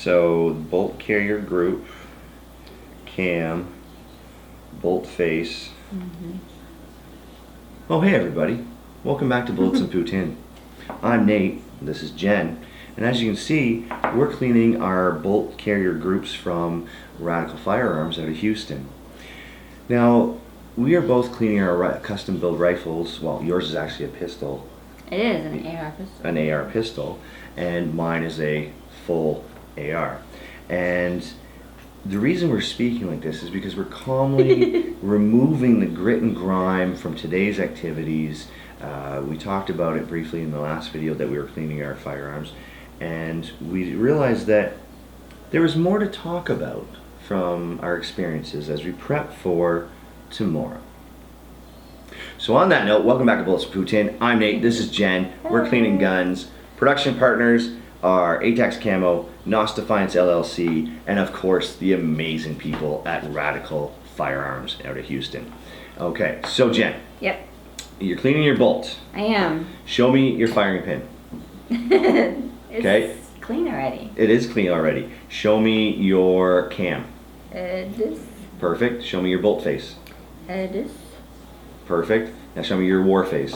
So bolt carrier group, cam, bolt face. Oh hey everybody, welcome back to Bullets and Poutine. I'm Nate, this is Jen, and as you can see, we're cleaning our bolt carrier groups from Radical Firearms out of Houston. Now, we are both cleaning our custom build rifles. Well, yours is actually a pistol. It is an AR pistol. An AR pistol, and mine is a full AR. And the reason we're speaking like this is because we're calmly removing the grit and grime from today's activities. We talked about it briefly in the last video that we were cleaning our firearms, and we realized that there was more to talk about from our experiences as we prep for tomorrow. So on that note, welcome back to Bullets and Poutine. I'm Nate, this is Jen. We're cleaning guns. Production partners are A-TACS CAMO, NOUS Defiance LLC, and of course the amazing people at Radical Firearms out of Houston. Okay, so Jen. Yep. You're cleaning your bolt. I am. Show me your firing pin. It's clean already. It is clean already. Show me your cam. This. Perfect. Show me your bolt face. This. Perfect. Now show me your war face.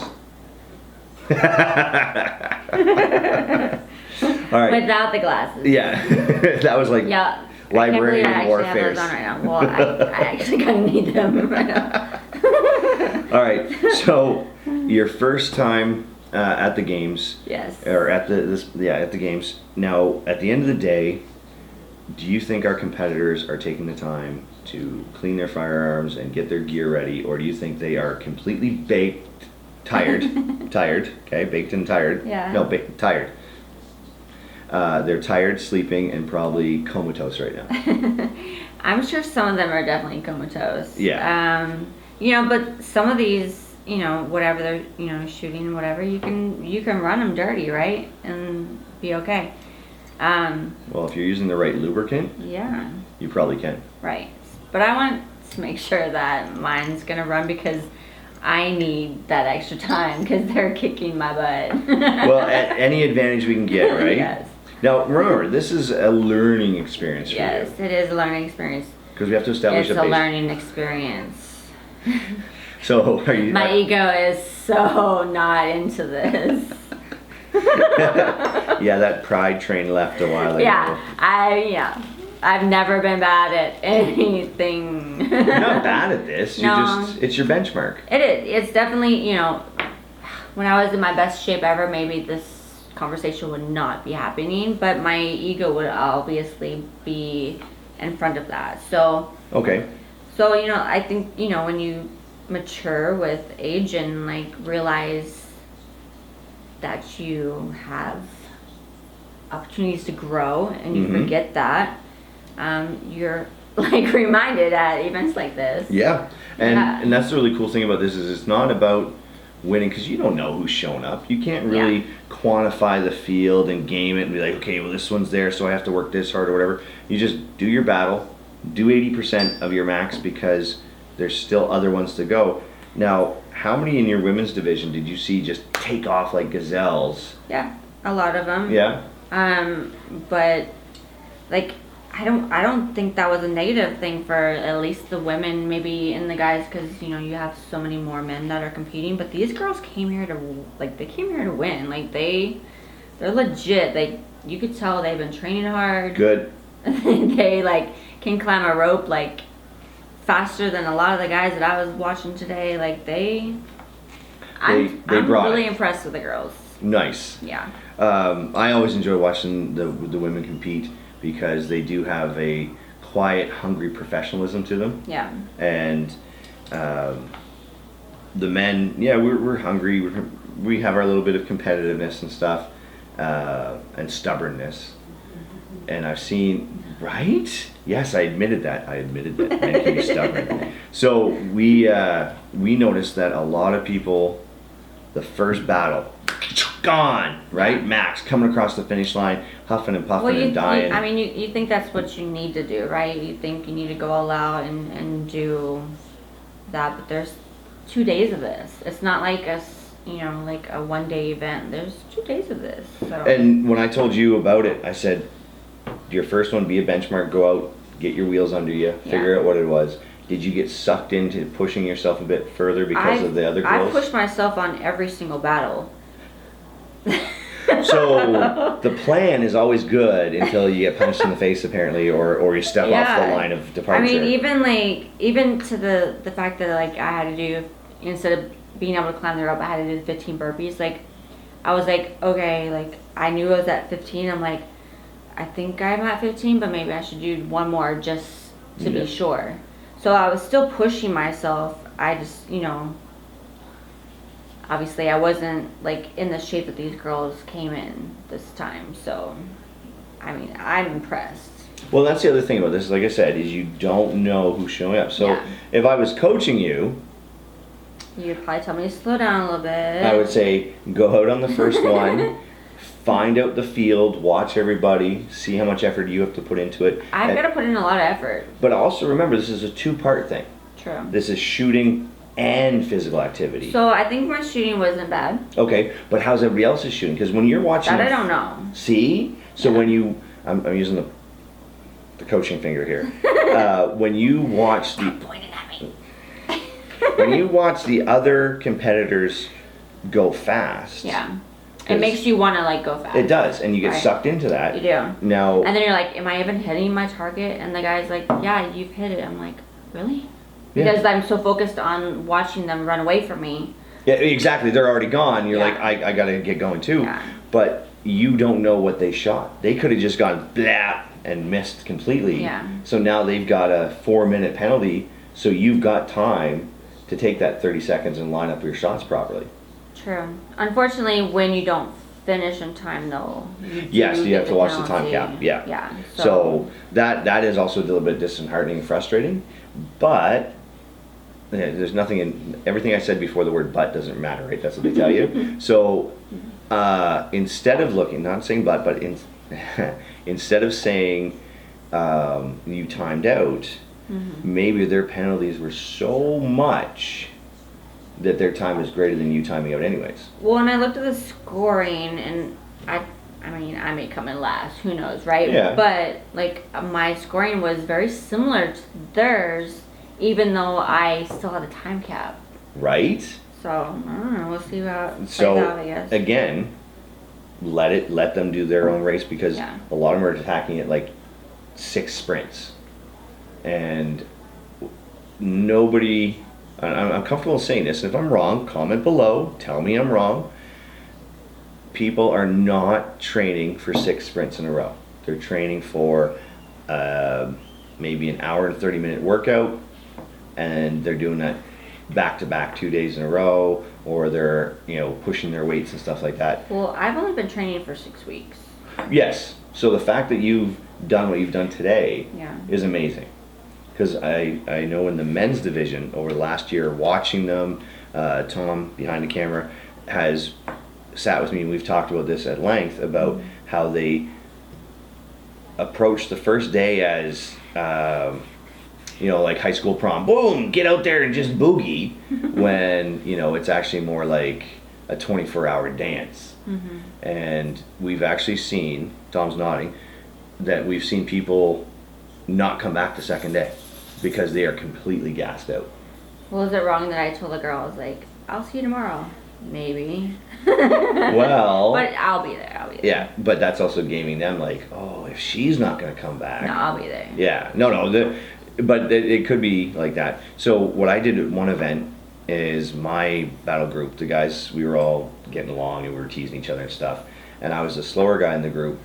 All right. Without the glasses. Yeah. That was like librarian warfare. Right well, I actually kind of need them right now. All right. So your first time at the games. Yes. Or at the games. Now, at the end of the day, do you think our competitors are taking the time to clean their firearms and get their gear ready, or do you think they are completely baked, tired, okay, baked and tired? Yeah. No, tired. They're tired, sleeping, and probably comatose right now. I'm sure some of them are definitely comatose. Yeah. You know, but some of these, you know, whatever they're, shooting, whatever, you can run them dirty, right, and be okay. Well, if you're using the right lubricant, yeah, you probably can. right. But I want to make sure that mine's gonna run because I need that extra time because they're kicking my butt. Well, at any advantage we can get, right? Yes. Now, remember, this is a learning experience for Yes, you. it is a learning experience. Because we have to establish It's a a base. learning experience. So, are you... My ego is so not into this. Yeah, that pride train left a while ago. Yeah, I've never been bad at anything. You're not bad at this. You're No. it's your benchmark. It is. It's definitely, when I was in my best shape ever, maybe this conversation would not be happening, but my ego would obviously be in front of that. So, Okay. I think, when you mature with age and realize that you have opportunities to grow and you forget that, you're reminded at events like this. Yeah. And that's the really cool thing about this is it's not about winning because you don't know who's shown up. You can't really quantify the field and game it and be like, okay, well this one's there, so I have to work this hard or whatever. You just do your battle, do 80% of your max because there's still other ones to go. Now, how many in your women's division did you see just take off like gazelles? Yeah, a lot of them. Yeah. But I don't think that was a negative thing for at least the women, maybe, and the guys, because you have so many more men that are competing. But these girls came here to win. They're legit. You could tell they've been training hard. Good. They can climb a rope faster than a lot of the guys that I was watching today. I'm really impressed with the girls. Nice. Yeah. I always enjoy watching the women compete because they do have a quiet, hungry professionalism to them. Yeah. And the men, we're hungry. We have our little bit of competitiveness and stuff, and stubbornness. And I've seen, right? Yes, I admitted that. Men can be stubborn. So we noticed that a lot of people, the first battle, gone, right? Max coming across the finish line, huffing and puffing and dying. You think that's what you need to do, right? You think you need to go all out and do that, but there's 2 days of this. It's not like a 1-day event. There's 2 days of this. So. And when I told you about it, I said, your first one be a benchmark, go out, get your wheels under you, figure out what it was. Did you get sucked into pushing yourself a bit further because of the other girls? I pushed myself on every single battle. So the plan is always good until you get punched in the face, apparently, or you step off the line of departure. I mean, even to the fact that like I had to do, instead of being able to climb the rope, I had to do the 15 burpees. Like I was like, okay, like I knew I was at 15. I'm like, I think I'm at 15, but maybe I should do one more just to be sure. So I was still pushing myself. I just, obviously I wasn't like in the shape that these girls came in this time. So, I mean, I'm impressed. Well, that's the other thing about this, like I said, is you don't know who's showing up. So if I was coaching you, you'd probably tell me to slow down a little bit. I would say, go out on the first one, find out the field, watch everybody, see how much effort you have to put into it. I've got to put in a lot of effort. But also remember, this is a two-part thing. True. This is shooting and physical activity. So I think my shooting wasn't bad. Okay, but how's everybody else's shooting? Because when you're watching... That I don't know. See? So when you... I'm using the coaching finger here. When you watch Stop pointing at me. when you watch the other competitors go fast... Yeah. It makes you want to like go fast. It does, and you get sucked into that. You do. Now, and then you're like, am I even hitting my target? And the guy's like, yeah, you've hit it. I'm like, really? Because I'm so focused on watching them run away from me. Yeah, exactly. They're already gone. You're like, I got to get going too. Yeah. But you don't know what they shot. They could have just gone blah and missed completely. Yeah. So now they've got a 4-minute penalty. So you've got time to take that 30 seconds and line up your shots properly. True. Unfortunately, when you don't finish in time, though, you have to watch the time cap. Yeah. Yeah. So that is also a little bit disheartening and frustrating, but there's nothing in everything I said before. The word "but" doesn't matter, right? That's what they tell you. So instead of looking, not saying but instead of saying you timed out, maybe their penalties were so much that their time is greater than you timing out anyways. Well, when I looked at the scoring, and I mean, I may come in last, who knows, right? Yeah. But, like, my scoring was very similar to theirs, even though I still had a time cap. Right? So, I don't know, we'll see how it plays So, out, I guess. again, let them do their own race, because a lot of them are attacking it like 6 sprints. And nobody... I'm comfortable saying this, and if I'm wrong, comment below, tell me I'm wrong. People are not training for 6 sprints in a row. They're training for maybe an hour and 30-minute workout, and they're doing that back-to-back 2 days in a row, or they're pushing their weights and stuff like that. Well, I've only been training for 6 weeks. Yes, so the fact that you've done what you've done today is amazing. Because I know in the men's division over the last year, watching them, Tom behind the camera has sat with me, and we've talked about this at length about how they approach the first day as like high school prom, boom, get out there and just boogie, when it's actually more like a 24-hour dance. And we've actually seen, Tom's nodding, that we've seen people not come back the second day because they are completely gassed out. Well, is it wrong that I told the girl, I was like, I'll see you tomorrow? Maybe. Well, but I'll be there. Yeah, but that's also gaming them, like, oh, if she's not going to come back. No, I'll be there. Yeah, but it could be like that. So what I did at one event is my battle group, the guys, we were all getting along and we were teasing each other and stuff. And I was the slower guy in the group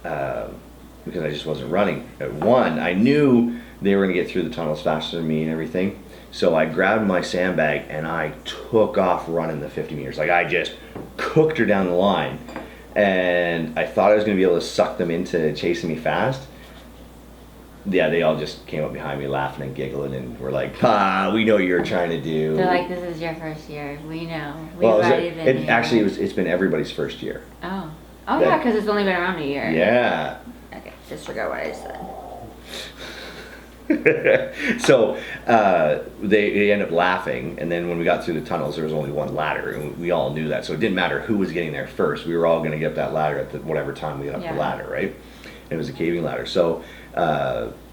because I just wasn't running. At one, I knew they were going to get through the tunnels faster than me and everything. So I grabbed my sandbag and I took off running the 50 meters. Like, I just cooked her down the line. And I thought I was going to be able to suck them into chasing me fast. Yeah, they all just came up behind me laughing and giggling and were like, "Pa, we know what you're trying to do." They're like, "This is your first year. We know. Actually, it's been everybody's first year. Oh. Yeah, because it's only been around a year. Yeah. Okay, disregard what I said. So they end up laughing, and then when we got through the tunnels, there was only one ladder, and we all knew that. So it didn't matter who was getting there first. We were all going to get up that ladder at whatever time we got up the ladder, right? It was a caving ladder. So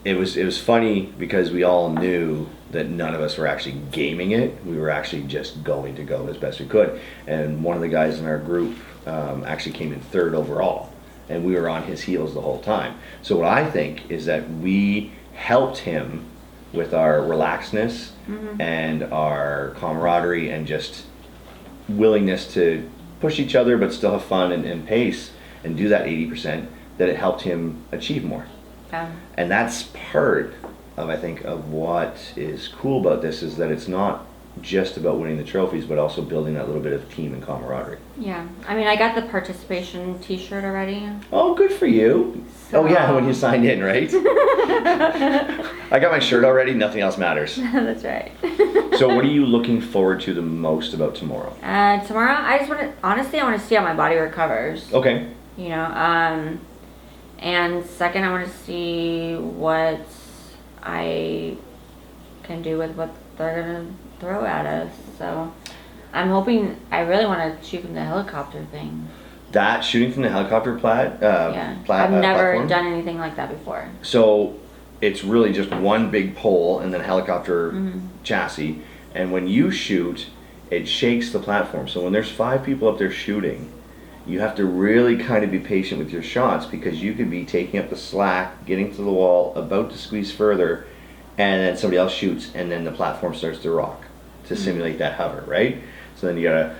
it was funny because we all knew that none of us were actually gaming it. We were actually just going to go as best we could. And one of the guys in our group actually came in third overall, and we were on his heels the whole time. So what I think is that we helped him with our relaxedness and our camaraderie and just willingness to push each other but still have fun and pace and do that 80%, that it helped him achieve more. Yeah. And that's part of, I think, of what is cool about this, is that it's not just about winning the trophies, but also building that little bit of team and camaraderie. Yeah. I mean, I got the participation t-shirt already. Oh, good for you. So- Oh yeah, when you signed in, right? I got my shirt already, nothing else matters. That's right. So what are you looking forward to the most about tomorrow? Tomorrow, I just want to, honestly, I want to see how my body recovers. Okay. You know, and second, I want to see what I can do with what they're going to throw at us. So I'm hoping, I really want to shoot from the helicopter thing. That shooting from the helicopter Yeah. I've never platform? done anything like that before. So it's really just one big pole and then a helicopter chassis. And when you shoot, it shakes the platform. So when there's 5 people up there shooting, you have to really kind of be patient with your shots, because you could be taking up the slack, getting to the wall, about to squeeze further, and then somebody else shoots, and then the platform starts to rock to simulate that hover, right? So then you gotta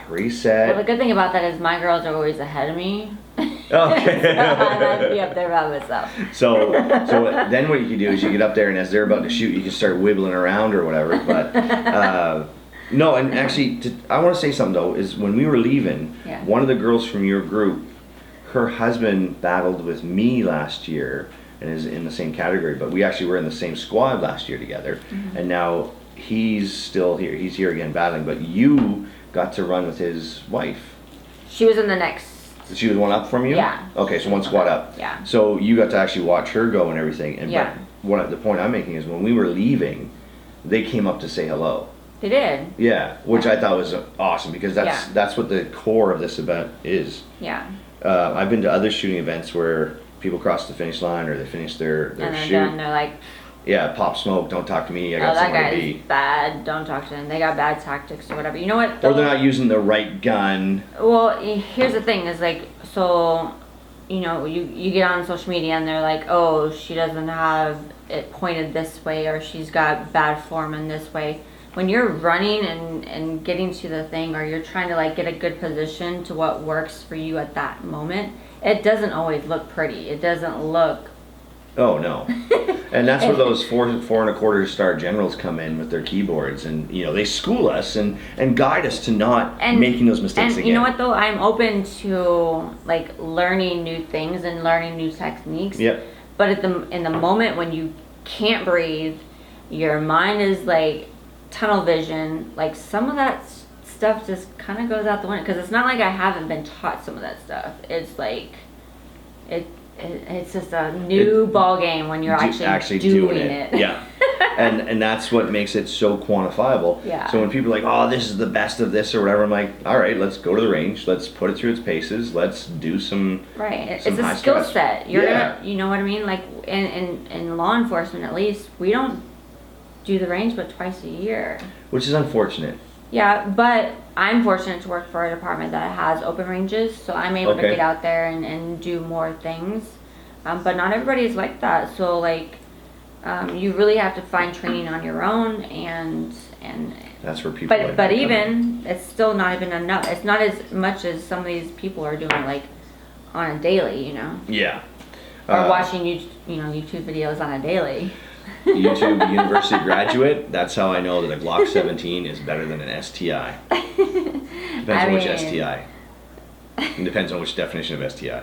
reset. Well, the good thing about that is my girls are always ahead of me. Okay. So I have to be up there by myself. So then what you can do is you get up there, and as they're about to shoot, you can start wibbling around or whatever. But no, and actually, I want to say something though. Is when we were leaving, Yeah. one of the girls from your group, her husband battled with me last year and is in the same category. But we actually were in the same squad last year together, and now he's still here. He's here again battling. But you got to run with his wife. She was in the next. She was one up from you? Yeah. Okay, so one squad up. Yeah. So you got to actually watch her go and everything. And Yeah. but the point I'm making is when we were leaving, they came up to say hello. They did. Yeah, which I thought was awesome, because that's what the core of this event is. Yeah. I've been to other shooting events where people cross the finish line or they finish their And then shoot. done, they're like, Yeah, pop smoke, don't talk to me, I oh, got that somewhere to guy's be. bad. Don't talk to him. They got bad tactics or whatever. You know what? Or they're not using the right gun. Well, here's the thing: is like, so, you know, you get on social media and they're like, oh, she doesn't have it pointed this way, or she's got bad form in this way. When you're running and getting to the thing, or you're trying to like get a good position to what works for you at that moment, it doesn't always look pretty. It doesn't look. Oh no. And that's where those 4.25 star generals come in with their keyboards, and you know, they school us and guide us to not making those mistakes and again. you know what though, I'm open to like learning new things and learning new techniques. Yep. But in the moment when you can't breathe, your mind is like tunnel vision, like some of that stuff just kind of goes out the window, because it's not like I haven't been taught some of that stuff. It's like it's just a new ball game when you're actually doing it. Yeah. and that's what makes it so quantifiable. Yeah. So when people are like, oh, this is the best of this or whatever, I'm like, all right, let's go to the range, let's put it through its paces, let's do some. Right. some It's high a skill stress. set. You're Yeah. gonna, you know what I mean? Like in law enforcement, at least, we don't do the range but twice a year. Which is unfortunate. Yeah, but I'm fortunate to work for a department that has open ranges, so I'm able to Okay. get out there and do more things. But not everybody is like that. So like, you really have to find training on your own, and That's where people. but like that come in. even it's still not even enough. It's not as much as some of these people are doing like on a daily, you know, Yeah. or watching YouTube videos on a daily. YouTube university graduate. That's how I know that a Glock 17 is better than an STI. Depends on which STI. It depends on which definition of STI.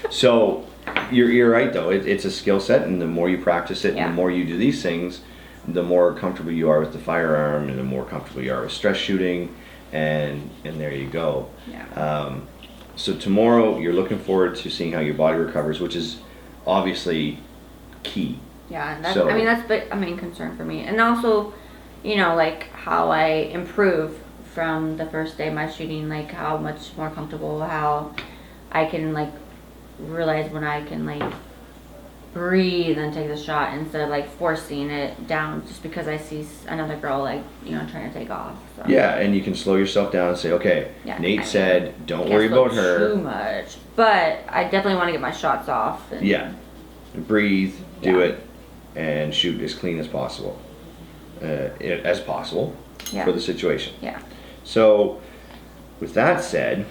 So you're right though. It's a skill set, and the more you practice it, Yeah. and the more you do these things, the more comfortable you are with the firearm, and the more comfortable you are with stress shooting, and there you go. Yeah. So tomorrow you're looking forward to seeing how your body recovers, which is obviously key. Yeah, that's, So- I mean, that's a main concern for me. And also, you know, like how I improve from the first day of my shooting, like how much more comfortable, how I can like realize when I can like breathe and take the shot instead of like forcing it down just because I see another girl like, you know, trying to take off. So. Yeah, and you can slow yourself down and say, okay, Yeah, Nate said, don't Can't worry slow about her. too much, but I definitely want to get my shots off. And, Yeah, breathe, do Yeah. it, and shoot as clean as possible, Yeah. for the situation. Yeah. So, with that said,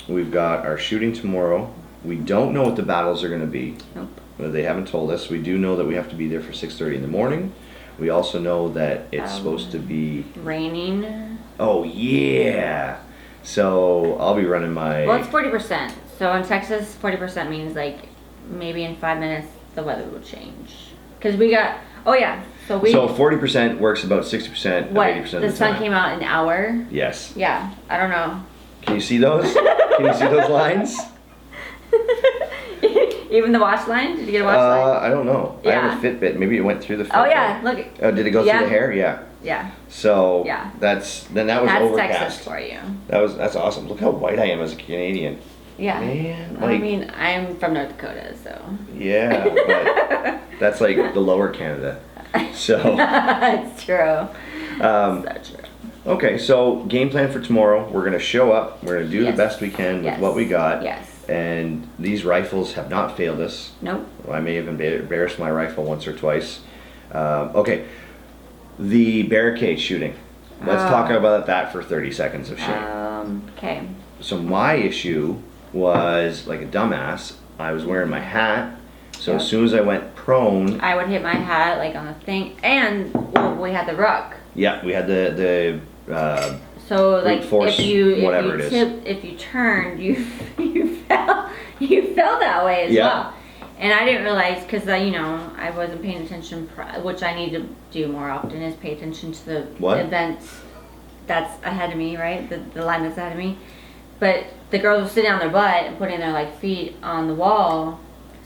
we've got our shooting tomorrow. We don't know what the battles are going to be. Nope. They haven't told us. We do know that we have to be there for 6:30 in the morning. We also know that it's supposed to be Raining. Oh yeah. So I'll be running my. Well, it's 40%. So in Texas, 40% means like maybe in 5 minutes the weather will change. Cause we got. Oh yeah. So 40% works about 60% of What? 80% of The the sun time. came out an hour. Yes. Yeah. I don't know. Can you see those? Can you see those lines? Even the watch line? Did you get a watch line? I don't know. I have a Yeah. Fitbit. Maybe it went through the Fitbit. Oh yeah. Look. Oh, did it go Yeah. through the hair? Yeah. Yeah. So Yeah. that was That's overcast. Texas for you. That's awesome. Look how white I am as a Canadian. Yeah. Man, I like, mean, I'm from North Dakota, so. yeah, but that's like the lower Canada. So, It's true. um, So true. okay, so game plan for tomorrow. We're gonna show up. We're gonna do Yes. the best we can with Yes. what we got. Yes. And these rifles have not failed us. Nope. I may have embarrassed my rifle once or twice. Okay, the barricade shooting. Let's talk about that for 30 seconds of shame. Okay. So my issue was like a dumbass. I was wearing my hat, so Yep. as soon as I went prone, I would hit my hat like on the thing, and well, we had the ruck. yeah, we had the So like force, whatever it is. if you turned, you you fell that way as Yeah. well. And I didn't realize because you know I wasn't paying attention, which I need to do more often is pay attention to the What? events that's ahead of me, right? The line that's ahead of me. But the girls were sitting on their butt and putting their like feet on the wall,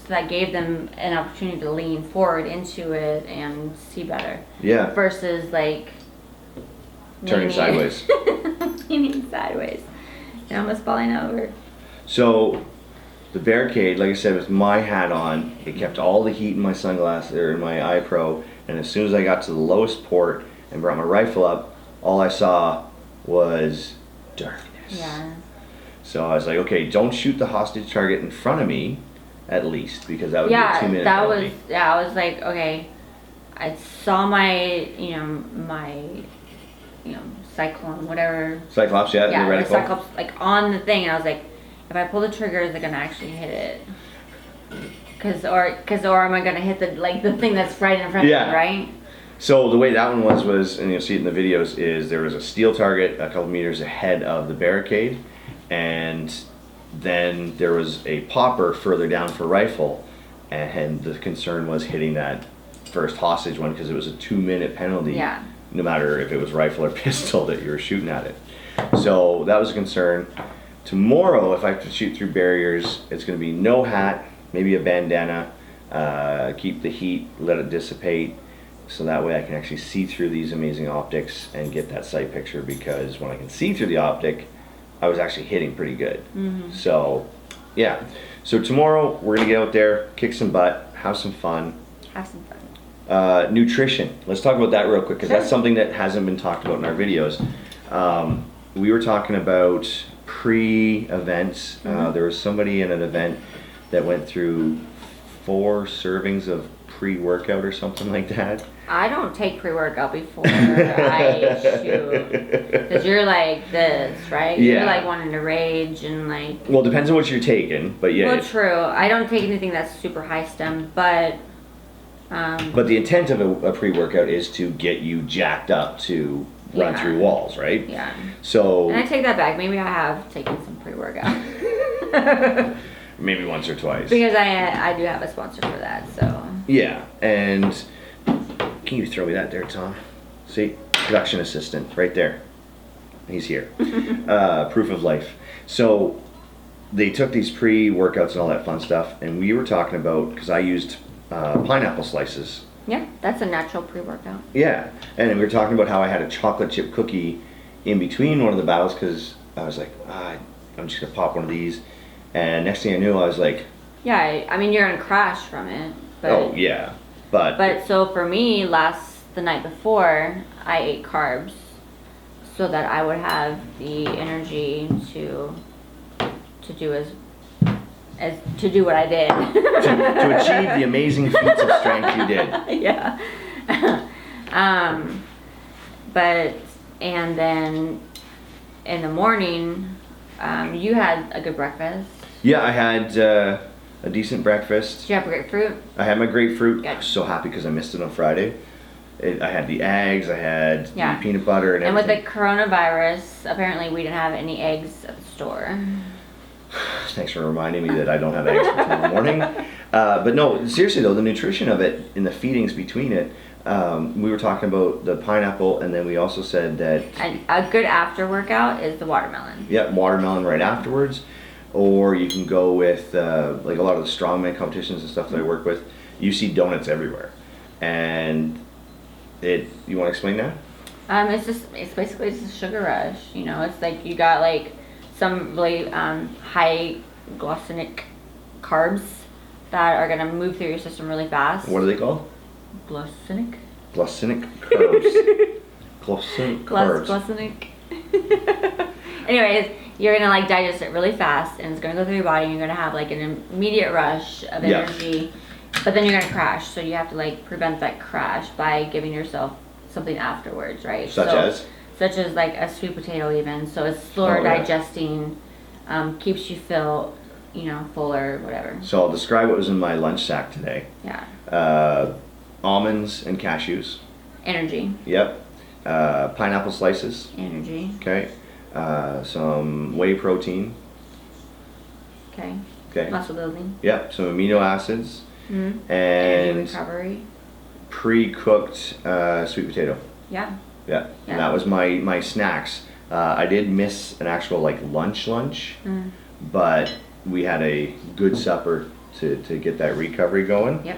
so that gave them an opportunity to lean forward into it and see better. yeah, Versus like turning leaning- sideways. leaning sideways and almost falling over. So the barricade, like I said, with my hat on, it kept all the heat in my sunglasses or in my eye pro. And as soon as I got to the lowest port and brought my rifle up, all I saw was darkness. Yeah. So I was like, okay, don't shoot the hostage target in front of me, at least, because that would be a Yeah, 2-minute that penalty. was, yeah, I was like, okay, I saw my, cyclone, whatever. Cyclops, yeah, Yeah, the the reticle. cyclops, like on the thing, and I was like, if I pull the trigger, is it gonna actually hit it? Or am I gonna hit the thing that's right in front of Yeah. me, right? So the way that one was, and you'll see it in the videos, is there was a steel target a couple meters ahead of the barricade, and then there was a popper further down for rifle, and the concern was hitting that first hostage one because it was a 2-minute penalty, Yeah. no matter if it was rifle or pistol that you were shooting at it. So that was a concern. Tomorrow, if I have to shoot through barriers, it's going to be no hat, maybe a bandana, keep the heat, let it dissipate, so that way I can actually see through these amazing optics and get that sight picture, because when I can see through the optic, I was actually hitting pretty good. So, yeah. So tomorrow, we're going to get out there, kick some butt, have some fun. Have some fun. Nutrition. Let's talk about that real quick, because Sure. that's something that hasn't been talked about in our videos. We were talking about pre-events. There was somebody in an event that went through 4 servings of pre-workout or something like that. I don't take pre-workout before I shoot. Because you're like this, right? Yeah. You're like wanting to rage and like... Well, it depends on what you're taking, but yeah. Well, true. I don't take anything that's super high stem, but... But the intent of a pre-workout is to get you jacked up to run Yeah. through walls, right? Yeah. So And I take that back. Maybe I have taken some pre-workout. maybe once or twice. Because I do have a sponsor for that, so... Yeah, and can you throw me that there, Tom? See, production assistant, right there. He's here. Proof of life. So they took these pre-workouts and all that fun stuff, and we were talking about, because I used pineapple slices. Yeah, that's a natural pre-workout. Yeah, and we were talking about how I had a chocolate chip cookie in between one of the battles, because I was like, I'm just gonna pop one of these, and next thing I knew, I was like, Yeah, I mean, you're gonna crash from it. But, Oh yeah, but so for me, the night before, I ate carbs so that I would have the energy to do to do what I did. to achieve the amazing feats of strength you did. Yeah. But, and then in the morning, you had a good breakfast. Yeah, I had a decent breakfast. Did you have grapefruit? I had my grapefruit. Good. I was so happy because I missed it on Friday. I had the eggs, I had Yeah. the peanut butter and And with everything. the coronavirus, apparently we didn't have any eggs at the store. Thanks for reminding me that I don't have eggs for tomorrow morning. But no, seriously though, the nutrition of it and the feedings between it, we were talking about the pineapple, and then we also said that, And a good after workout is the watermelon. yeah, watermelon right afterwards. Or you can go with, like a lot of the strongman competitions and stuff that I work with, you see donuts everywhere. And you want to explain that? It's basically just a sugar rush. You know, it's like you got like some really high glycemic carbs that are gonna move through your system really fast. What are they called? Glycemic. Glycemic carbs. Glycemic carbs. Glycemic. Anyways, you're gonna like digest it really fast, and it's gonna go through your body, and you're gonna have like an immediate rush of Yeah. energy, but then you're gonna crash. So you have to like prevent that crash by giving yourself something afterwards, right? Such as like a sweet potato, even. So it's slower Oh, yeah. digesting, keeps you feel, fuller, whatever. So I'll describe what was in my lunch sack today. Yeah. Almonds and cashews. Energy. Yep. Pineapple slices. Energy. Okay. Some whey protein. Okay. Okay. Muscle building. Yep. Some amino acids. Mm-hmm. And Energy recovery. pre-cooked sweet potato. Yeah. Yeah. Yeah. And that was my snacks. I did miss an actual like lunch, Mm. but we had a good supper to get that recovery going. Yep.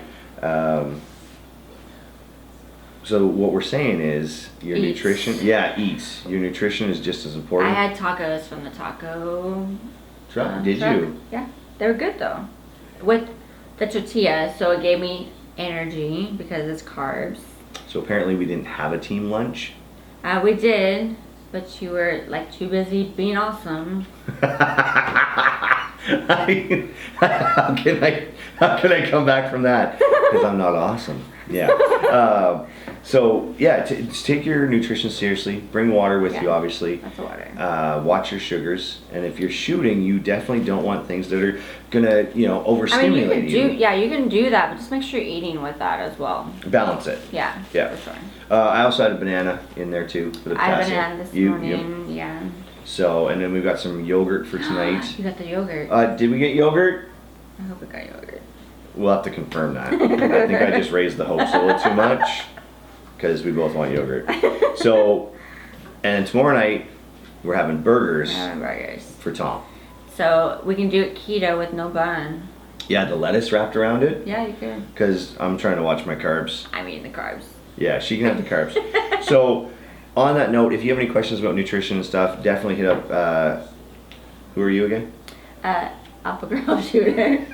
So what we're saying is your Eats. nutrition, eats. Your nutrition is just as I important. had tacos from the taco Did truck. you? Yeah, they were good though. With the tortilla, so it gave me energy because it's carbs. So apparently we didn't have a team lunch. We did, but you were like too busy being awesome. I mean, how can I come back from that? Because I'm not awesome. Yeah. So yeah, just take your nutrition seriously. Bring water with you, obviously. That's the water. Watch your sugars, and if you're shooting, you definitely don't want things that are gonna, overstimulate I mean, you can do that, but just make sure you're eating with that as well. Balance it. Yeah. Yeah. For sure. I also had a banana in there too for the I had a potassium. banana this morning. Yeah. So, and then we've got some yogurt for tonight. You got the yogurt. Did we get yogurt? I hope we got yogurt. We'll have to confirm that. I think I just raised the hopes a little too much because we both want yogurt. So, and tomorrow night we're having burgers for Tom. So we can do it keto with no bun. Yeah, the lettuce wrapped around it. Yeah, you could. Because I'm trying to watch my carbs. I'm eating the carbs. Yeah, she can have the carbs. So, on that note, if you have any questions about nutrition and stuff, definitely hit up. Who are you again? Alpha Girl Shooter.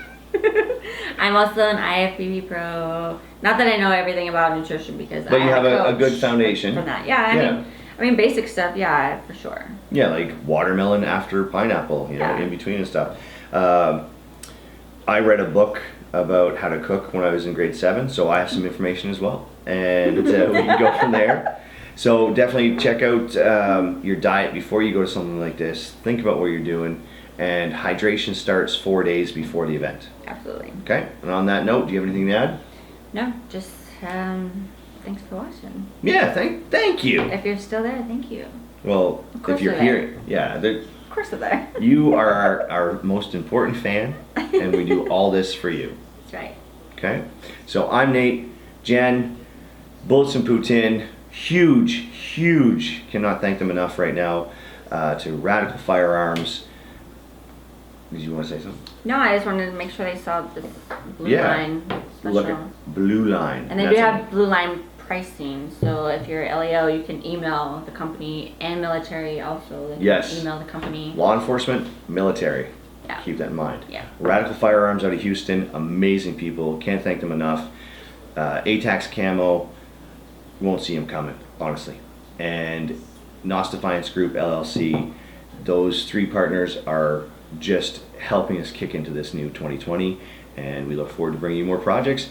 I'm also an IFBB pro. Not that I know everything about nutrition because But I you have a coach good foundation. from that. Yeah, I mean basic stuff. Yeah, for sure. Yeah, like watermelon after pineapple, in between and stuff. I read a book about how to cook when I was in grade 7, so I have some information as well, and we can go from there. So definitely check out your diet before you go to something like this. Think about what you're doing, and hydration starts 4 days before the event. Absolutely. Okay, and on that note, do you have anything to add? No, just thanks for watching. Yeah, thank you. If you're still there, thank you. Well, Of course if you're they're here, yeah, Of course they're there. you are our most important fan, and we do all this for you. That's right. Okay, so I'm Nate, Jen, Bullets and Putin, huge, cannot thank them enough right now, to Radical Firearms. Did you want to say something? No, I just wanted to make sure they saw this blue Yeah. line special. Look at Blue Line. And they do have blue line pricing, so if you're LEO, you can email the company, and military also. They can Yes. email the company. Law enforcement, military. Yeah. Keep that in mind. Yeah. Radical Firearms out of Houston, amazing people. Can't thank them enough. A-TACS CAMO, won't see them coming, honestly. And NOUS Defiance Group LLC, those three partners are just helping us kick into this new 2020, and we look forward to bringing you more projects.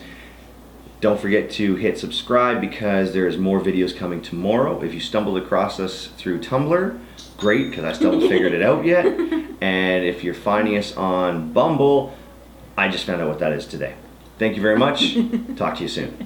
Don't forget to hit subscribe because there's more videos coming tomorrow. If you stumbled across us through Tumblr, great, because I still haven't figured it out yet. And if you're finding us on Bumble, I just found out what that is today. Thank you very much. Talk to you soon.